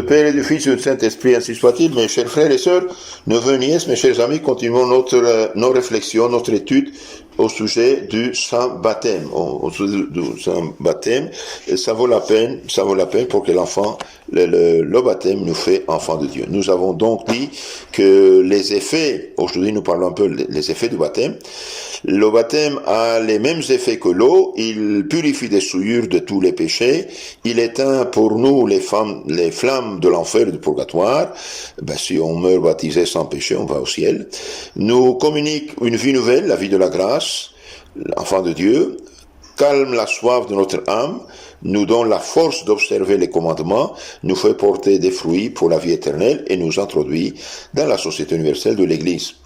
Père et du Fils et du Saint-Esprit, ainsi soit-il. Mes chers frères et sœurs, neveux, nièces, mes chers amis, continuons nos réflexions, notre étude au sujet du saint baptême. Au sujet du saint baptême, et ça vaut la peine pour que l'enfant, le baptême nous fait enfant de Dieu. Nous avons donc dit que les effets, aujourd'hui nous parlons un peu des effets du baptême. Le baptême a les mêmes effets que l'eau, il purifie des souillures de tous les péchés, il éteint pour nous les flammes de l'enfer et du purgatoire. Si on meurt baptisé sans péché, on va au ciel. Nous communique une vie nouvelle, la vie de la grâce, l'enfant de Dieu, calme la soif de notre âme, nous donne la force d'observer les commandements, nous fait porter des fruits pour la vie éternelle et nous introduit dans la société universelle de l'Église.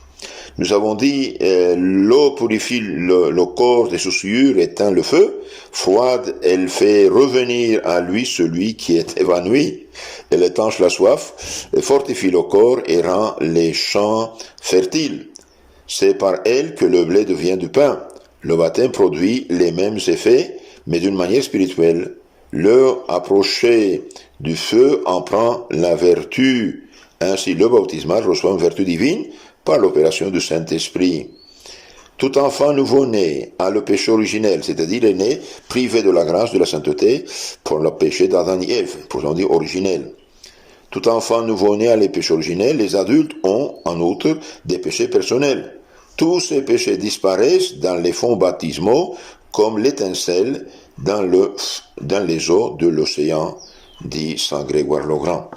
Nous avons dit, l'eau purifie le corps des souillures, éteint le feu. Froide, elle fait revenir à lui celui qui est évanoui. Elle étanche la soif, fortifie le corps et rend les champs fertiles. C'est par elle que le blé devient du pain. Le baptême produit les mêmes effets, mais d'une manière spirituelle. Le approcher du feu en prend la vertu. Ainsi, le baptismal reçoit une vertu divine par l'opération du Saint-Esprit. Tout enfant nouveau-né a le péché originel, c'est-à-dire est né privé de la grâce de la sainteté pour le péché d'Adam et Ève, pour en dire originel. Tout enfant nouveau-né a les péchés originels, les adultes ont en outre des péchés personnels. Tous ces péchés disparaissent dans les fonds baptismaux comme l'étincelle dans les eaux de l'océan, dit saint Grégoire le Grand.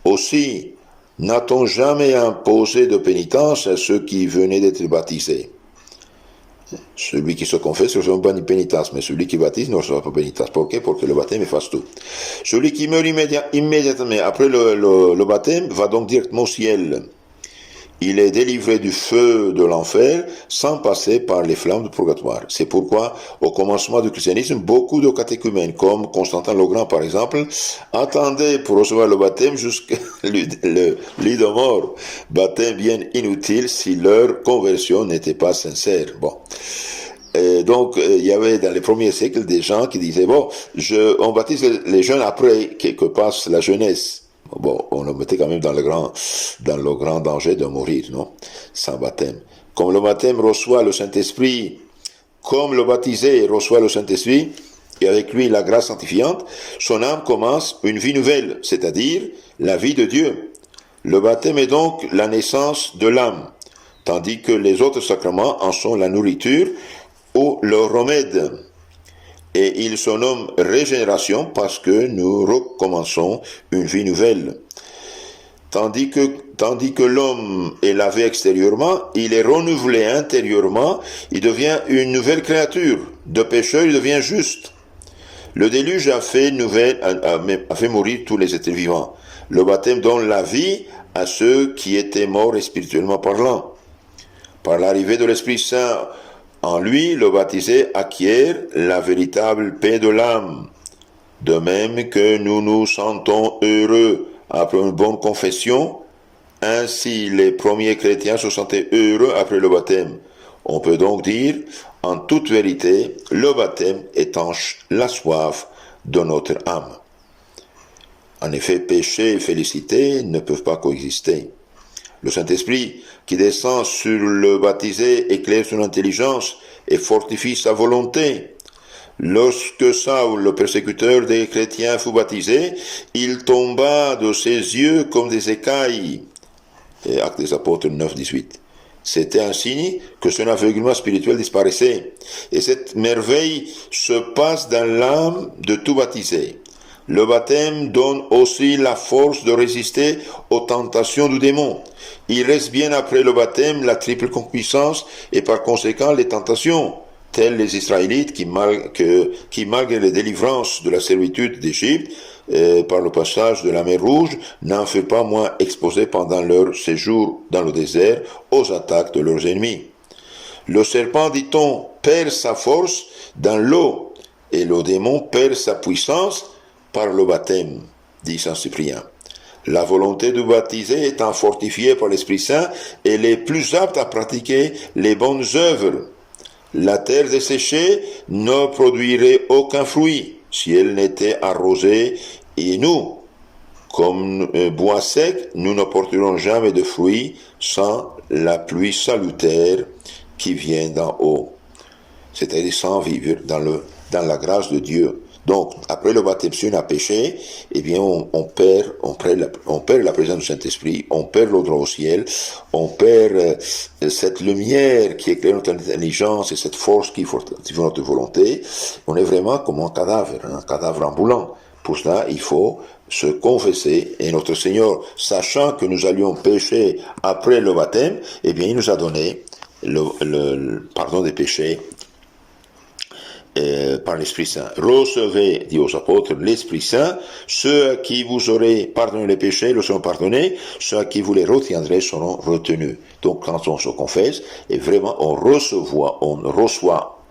Aussi, n'a-t-on jamais imposé de pénitence à ceux qui venaient d'être baptisés? Celui qui se confesse ne reçoit pas de pénitence, mais celui qui baptise ne reçoit pas de pénitence. Pourquoi? Pour que le baptême efface tout. Celui qui meurt immédiatement après le baptême va donc directement au ciel. Il est délivré du feu de l'enfer sans passer par les flammes du purgatoire. C'est pourquoi, au commencement du christianisme, beaucoup de catéchumènes, comme Constantin le Grand par exemple, attendaient pour recevoir le baptême jusqu'à le lit de mort. Baptême bien inutile si leur conversion n'était pas sincère. Et donc, il y avait dans les premiers siècles des gens qui disaient, on baptise les jeunes après que passe la jeunesse. On le mettait quand même dans le grand danger de mourir, non? Sans baptême. Comme le baptême reçoit le Saint-Esprit, comme le baptisé reçoit le Saint-Esprit, et avec lui la grâce sanctifiante, son âme commence une vie nouvelle, c'est-à-dire la vie de Dieu. Le baptême est donc la naissance de l'âme, tandis que les autres sacrements en sont la nourriture ou le remède. Et il se nomme régénération parce que nous recommençons une vie nouvelle. Tandis que l'homme est lavé extérieurement, il est renouvelé intérieurement, il devient une nouvelle créature. De pécheur, il devient juste. Le déluge a fait mourir tous les êtres vivants. Le baptême donne la vie à ceux qui étaient morts spirituellement parlant. Par l'arrivée de l'Esprit Saint en lui, le baptisé acquiert la véritable paix de l'âme. De même que nous nous sentons heureux après une bonne confession, ainsi les premiers chrétiens se sentaient heureux après le baptême. On peut donc dire, en toute vérité, le baptême étanche la soif de notre âme. En effet, péché et félicité ne peuvent pas coexister. Le Saint-Esprit qui descend sur le baptisé éclaire son intelligence et fortifie sa volonté. Lorsque Saül, le persécuteur des chrétiens, fut baptisé, il tomba de ses yeux comme des écailles. Et Actes des Apôtres 9, 18. C'était un signe que son aveuglement spirituel disparaissait. Et cette merveille se passe dans l'âme de tout baptisé. Le baptême donne aussi la force de résister aux tentations du démon. Il reste bien après le baptême la triple concupiscence et par conséquent les tentations, tels les Israélites qui malgré les délivrances de la servitude d'Égypte, par le passage de la mer Rouge, n'en furent pas moins exposés pendant leur séjour dans le désert aux attaques de leurs ennemis. Le serpent, dit-on, perd sa force dans l'eau et le démon perd sa puissance par le baptême, dit saint Cyprien. La volonté du baptisé étant fortifiée par l'Esprit Saint, elle est plus apte à pratiquer les bonnes œuvres. La terre desséchée ne produirait aucun fruit si elle n'était arrosée, et nous, Comme bois sec, nous ne porterons jamais de fruits sans la pluie salutaire qui vient d'en haut, c'est-à-dire sans vivre dans la grâce de Dieu. Donc, après le baptême, si on a péché, eh bien, on perd la présence du Saint-Esprit, on perd l'ordre au ciel, on perd cette lumière qui éclaire notre intelligence et cette force qui fortifie notre volonté. On est vraiment comme un cadavre ambulant. Pour cela, il faut se confesser, et notre Seigneur, sachant que nous allions pécher après le baptême, eh bien, il nous a donné le pardon des péchés par l'Esprit Saint. Recevez, dit aux apôtres, l'Esprit Saint. Ceux à qui vous aurez pardonné les péchés le seront pardonnés, ceux à qui vous les retiendrez seront retenus. Donc quand on se confesse, et vraiment on reçoit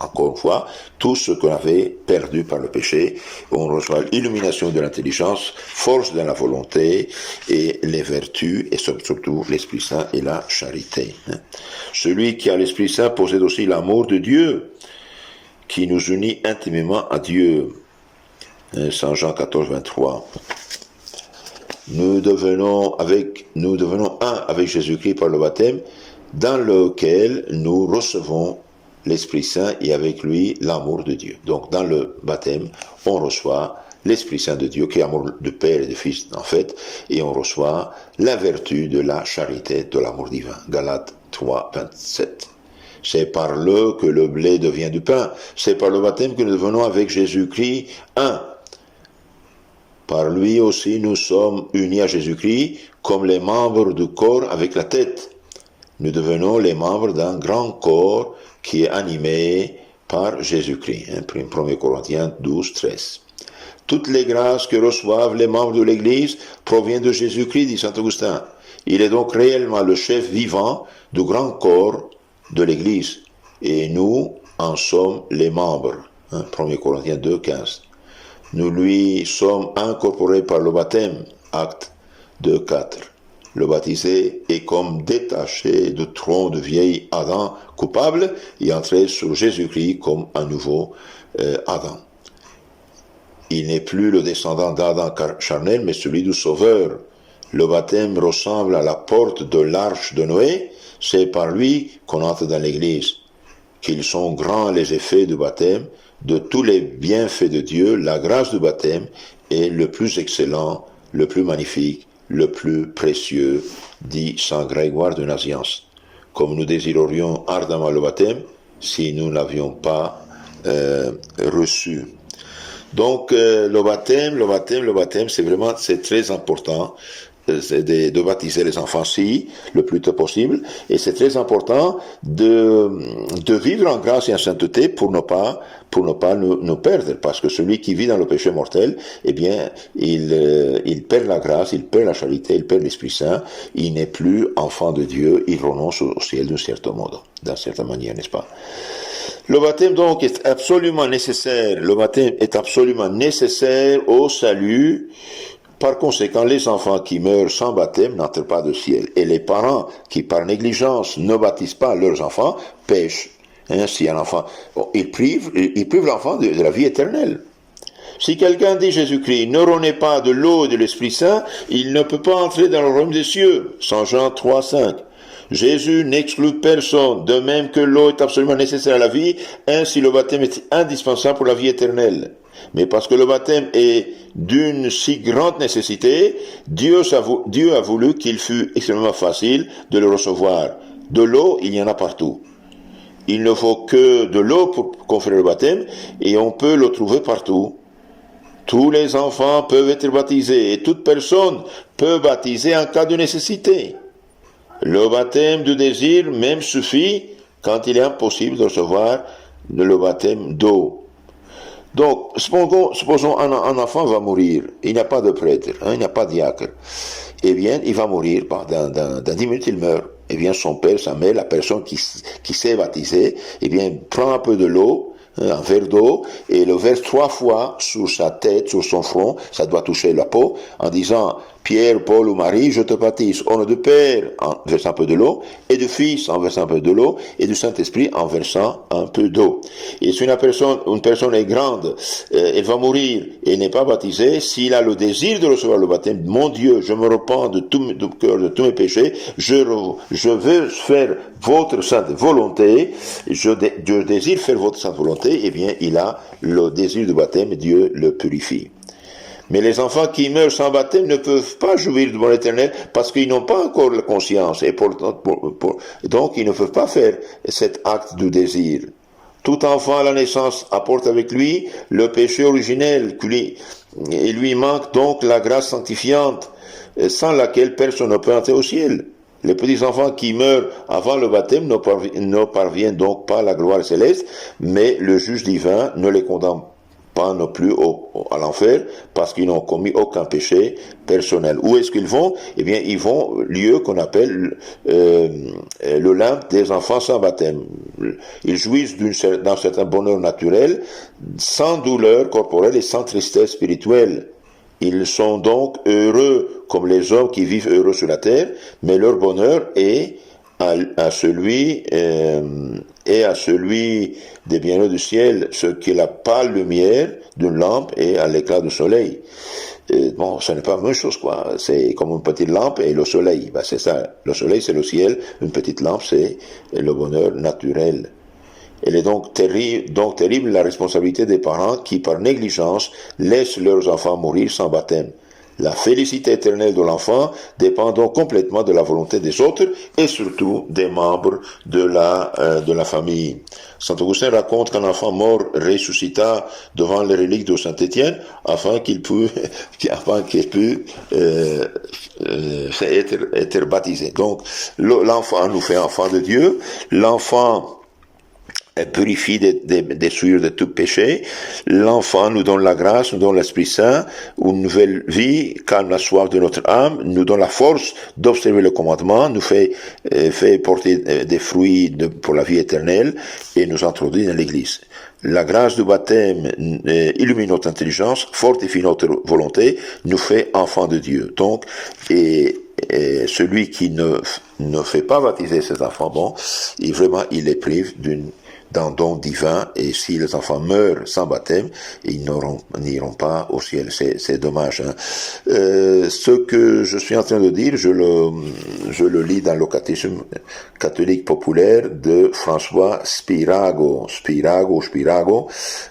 encore une fois tout ce qu'on avait perdu par le péché. On reçoit l'illumination de l'intelligence, force de la volonté et les vertus, et surtout l'Esprit Saint et la charité. Celui qui a l'Esprit Saint possède aussi l'amour de Dieu, qui nous unit intimement à Dieu. Saint Jean 14, 23. Nous devenons un avec Jésus-Christ par le baptême, dans lequel nous recevons l'Esprit Saint et avec lui l'amour de Dieu. Donc dans le baptême, on reçoit l'Esprit Saint de Dieu, qui est l'amour de Père et de Fils en fait, et on reçoit la vertu de la charité, de l'amour divin. Galates 3, 27. C'est par le que le blé devient du pain. C'est par le baptême que nous devenons avec Jésus-Christ un. Par lui aussi nous sommes unis à Jésus-Christ comme les membres du corps avec la tête. Nous devenons les membres d'un grand corps qui est animé par Jésus-Christ. 1 Corinthiens 12, 13. Toutes les grâces que reçoivent les membres de l'Église proviennent de Jésus-Christ, dit saint Augustin. Il est donc réellement le chef vivant du grand corps de l'Église, et nous en sommes les membres. 1 Corinthiens 2, 15. Nous lui sommes incorporés par le baptême. Acte 2, 4. Le baptisé est comme détaché du tronc de vieil Adam coupable et entré sur Jésus-Christ comme un nouveau Adam. Il n'est plus le descendant d'Adam charnel, mais celui du Sauveur. Le baptême ressemble à la porte de l'arche de Noé. C'est par lui qu'on entre dans l'Église. Qu'ils sont grands les effets du baptême, de tous les bienfaits de Dieu, la grâce du baptême est le plus excellent, le plus magnifique, le plus précieux, dit saint Grégoire de Nazianze. Comme nous désirerions ardemment le baptême, si nous n'avions pas reçu. Donc le baptême, c'est très important. C'est de baptiser les enfants le plus tôt possible, et c'est très important de vivre en grâce et en sainteté pour ne pas nous perdre, parce que celui qui vit dans le péché mortel, eh bien, il perd la grâce, il perd la charité, il perd l'Esprit Saint, il n'est plus enfant de Dieu, il renonce au ciel d'une certaine manière, n'est-ce pas? Le baptême donc est absolument nécessaire. Le baptême est absolument nécessaire au salut. Par conséquent, les enfants qui meurent sans baptême n'entrent pas au ciel. Et les parents qui, par négligence, ne baptisent pas leurs enfants, pêchent. Si un enfant, ils privent l'enfant de la vie éternelle. Si quelqu'un dit Jésus-Christ ne renaît pas de l'eau et de l'Esprit Saint, il ne peut pas entrer dans le royaume des cieux. Saint Jean 3, 5. Jésus n'exclut personne, de même que l'eau est absolument nécessaire à la vie, ainsi le baptême est indispensable pour la vie éternelle. Mais parce que le baptême est d'une si grande nécessité, Dieu a voulu qu'il fût extrêmement facile de le recevoir. De l'eau, il y en a partout. Il ne faut que de l'eau pour conférer le baptême, et on peut le trouver partout. Tous les enfants peuvent être baptisés, et toute personne peut baptiser en cas de nécessité. Le baptême du désir même suffit quand il est impossible de recevoir le baptême d'eau. Donc, supposons un enfant va mourir, il n'y a pas de prêtre, il n'y a pas de diacre. Eh bien, il va mourir, dans 10 minutes il meurt. Eh bien, son père, sa mère, la personne qui s'est baptisée, eh bien, prend un peu de l'eau, un verre d'eau, et le verse 3 fois sur sa tête, sur son front, ça doit toucher la peau, en disant Pierre, Paul ou Marie, je te baptise au nom du Père, en versant un peu de l'eau, et du Fils, en versant un peu de l'eau, et du Saint-Esprit, en versant un peu d'eau. Et si une personne est grande, elle va mourir et n'est pas baptisée, s'il a le désir de recevoir le baptême, mon Dieu, je me repens de tout cœur, de tous mes péchés, je veux faire votre sainte volonté, je désire faire votre sainte volonté, eh bien, il a le désir du baptême, Dieu le purifie. Mais les enfants qui meurent sans baptême ne peuvent pas jouir du bon éternel parce qu'ils n'ont pas encore la conscience et donc ils ne peuvent pas faire cet acte du désir. Tout enfant à la naissance apporte avec lui le péché originel et lui manque donc la grâce sanctifiante sans laquelle personne ne peut entrer au ciel. Les petits enfants qui meurent avant le baptême ne parviennent donc pas à la gloire céleste, mais le juge divin ne les condamne pas non plus à l'enfer parce qu'ils n'ont commis aucun péché personnel. Où est-ce qu'ils vont? Eh bien, ils vont au lieu qu'on appelle le limbe des enfants sans baptême. Ils jouissent d'un certain bonheur naturel, sans douleur corporelle et sans tristesse spirituelle. Ils sont donc heureux comme les hommes qui vivent heureux sur la terre, mais leur bonheur est à celui des bienheureux du ciel, ce qui est la pâle lumière d'une lampe et à l'éclat du soleil. Bon, ce n'est pas la même chose, quoi. C'est comme une petite lampe et le soleil. Ben, c'est ça. Le soleil, c'est le ciel. Une petite lampe, c'est le bonheur naturel. Elle est donc terrible la responsabilité des parents qui, par négligence, laissent leurs enfants mourir sans baptême. La félicité éternelle de l'enfant dépend donc complètement de la volonté des autres et surtout des membres de la famille. Saint Augustin raconte qu'un enfant mort ressuscita devant les reliques de Saint Étienne afin qu'il puisse être baptisé. Donc l'enfant nous fait enfant de Dieu, l'enfant purifie des souillures de tout péché. L'enfant nous donne la grâce, nous donne l'Esprit Saint, une nouvelle vie, calme la soif de notre âme, nous donne la force d'observer le commandement, nous fait porter des fruits pour la vie éternelle et nous introduit dans l'Église. La grâce du baptême illumine notre intelligence, fortifie notre volonté, nous fait enfants de Dieu. Donc, et celui qui ne fait pas baptiser ses enfants, bon, il les prive d'un don divin, et si les enfants meurent sans baptême, ils n'iront pas au ciel. C'est dommage. Hein. Ce que je suis en train de dire, je le lis dans le catéchisme catholique populaire de François Spirago.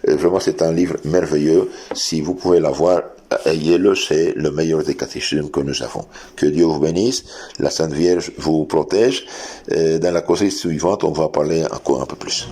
Vraiment, c'est un livre merveilleux. Si vous pouvez l'avoir, ayez-le, c'est le meilleur des catéchismes que nous avons. Que Dieu vous bénisse, la Sainte Vierge vous protège. Dans la causerie suivante, on va parler encore un peu plus.